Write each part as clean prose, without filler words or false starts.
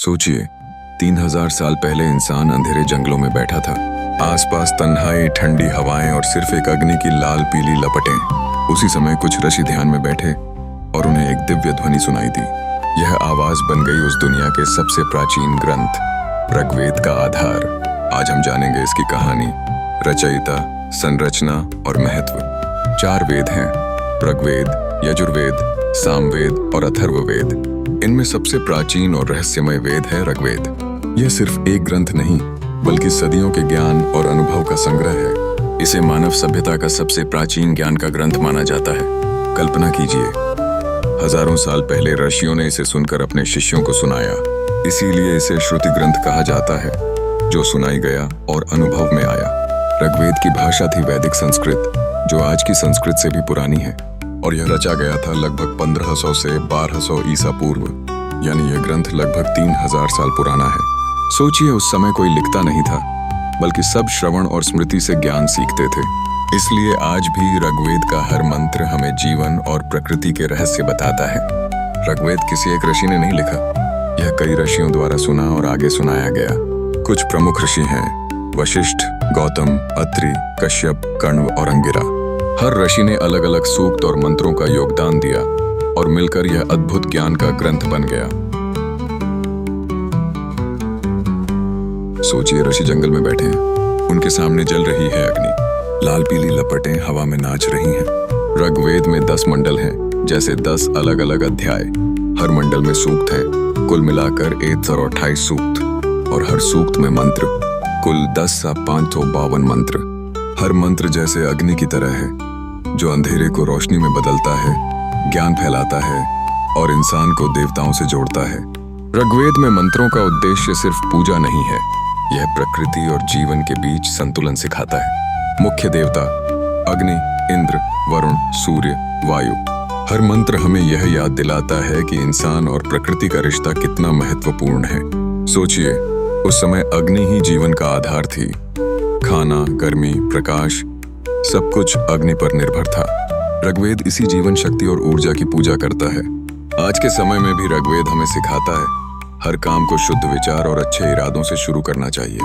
सोचिए, 3000 साल पहले इंसान अंधेरे जंगलों में बैठा था। आसपास तन्हाई, ठंडी हवाएं और सिर्फ एक अग्नि की लाल पीली लपटें। उसी समय कुछ ऋषि ध्यान में बैठे और उन्हें एक दिव्य ध्वनि सुनाई दी। यह आवाज बन गई उस दुनिया के सबसे प्राचीन ग्रंथ ऋग्वेद का आधार। आज हम जानेंगे इसकी कहानी, रचयिता, संरचना और महत्व। 4 वेद हैं, ऋग्वेद, यजुर्वेद, सामवेद और अथर्ववेद। इनमें सबसे प्राचीन और रहस्यमय वेद है ऋग्वेद। यह सिर्फ एक ग्रंथ नहीं, बल्कि सदियों के ज्ञान और अनुभव का संग्रह है। इसे मानव सभ्यता का सबसे प्राचीन ज्ञान का ग्रंथ माना जाता है। कल्पना कीजिए, हजारों साल पहले ऋषियों ने इसे सुनकर अपने शिष्यों को सुनाया। इसीलिए इसे श्रुति ग्रंथ कहा जाता है, जो सुनाई गया और अनुभव में आया। ऋग्वेद की भाषा थी वैदिक संस्कृत, जो आज की संस्कृत से भी पुरानी है, और यह रचा गया था लगभग 1500 से 1200 ईसा पूर्व। यानी यह ग्रंथ लगभग 3000 साल पुराना है। सोचिए, उस समय कोई लिखता नहीं था, बल्कि सब श्रवण और स्मृति से ज्ञान सीखते थे। इसलिए आज भी ऋग्वेद का हर मंत्र हमें जीवन और प्रकृति के रहस्य बताता है। ऋग्वेद किसी एक ऋषि ने नहीं लिखा, यह कई ऋषियों द्वारा सुना और आगे सुनाया गया। कुछ प्रमुख ऋषि हैं, वशिष्ठ, गौतम, अत्रि, कश्यप, कण्व और अंगिरा। हर ऋषि ने अलग अलग सूक्त और मंत्रों का योगदान दिया और मिलकर यह अद्भुत ज्ञान का ग्रंथ बन गया। सोचिए, ऋषि जंगल में बैठे हैं, उनके सामने जल रही है अग्नि, लाल पीली लपटें हवा में नाच रही हैं। ऋग्वेद में 10 मंडल हैं, जैसे 10 अलग अलग अध्याय। हर मंडल में सूक्त है, कुल मिलाकर 128 सूक्त, और हर सूक्त में मंत्र, कुल 10 सा 552 मंत्र। हर मंत्र जैसे अग्नि की तरह है, जो अंधेरे को रोशनी में बदलता है, ज्ञान फैलाता है और इंसान को देवताओं से जोड़ता है। ऋग्वेद में मंत्रों का उद्देश्य सिर्फ पूजा नहीं है, यह प्रकृति और जीवन के बीच संतुलन सिखाता है। मुख्य देवता अग्नि, इंद्र, वरुण, सूर्य, वायु। हर मंत्र हमें यह याद दिलाता है कि इंसान और प्रकृति का रिश्ता कितना महत्वपूर्ण है। सोचिए, उस समय अग्नि ही जीवन का आधार थी। खाना, गर्मी, प्रकाश, सब कुछ अग्नि पर निर्भर था। ऋग्वेद इसी जीवन शक्ति और ऊर्जा की पूजा करता है। आज के समय में भी ऋग्वेद हमें सिखाता है, हर काम को शुद्ध विचार और अच्छे इरादों से शुरू करना चाहिए।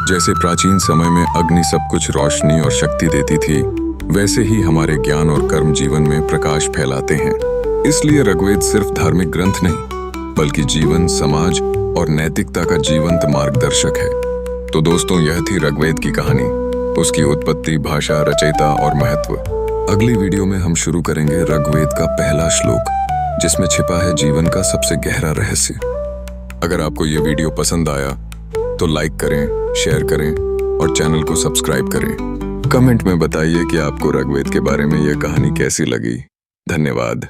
जैसे प्राचीन समय में अग्नि सब कुछ रोशनी और शक्ति देती थी, वैसे ही हमारे ज्ञान और कर्म जीवन में प्रकाश फैलाते हैं। इसलिए ऋग्वेद सिर्फ धार्मिक ग्रंथ नहीं, बल्कि जीवन, समाज और नैतिकता का जीवंत मार्गदर्शक है। तो दोस्तों, यह थी ऋग्वेद की कहानी, उसकी उत्पत्ति, भाषा, रचयिता और महत्व। अगली वीडियो में हम शुरू करेंगे ऋग्वेद का पहला श्लोक, जिसमें छिपा है जीवन का सबसे गहरा रहस्य। अगर आपको ये वीडियो पसंद आया तो लाइक करें, शेयर करें और चैनल को सब्सक्राइब करें। कमेंट में बताइए कि आपको ऋग्वेद के बारे में यह कहानी कैसी लगी। धन्यवाद।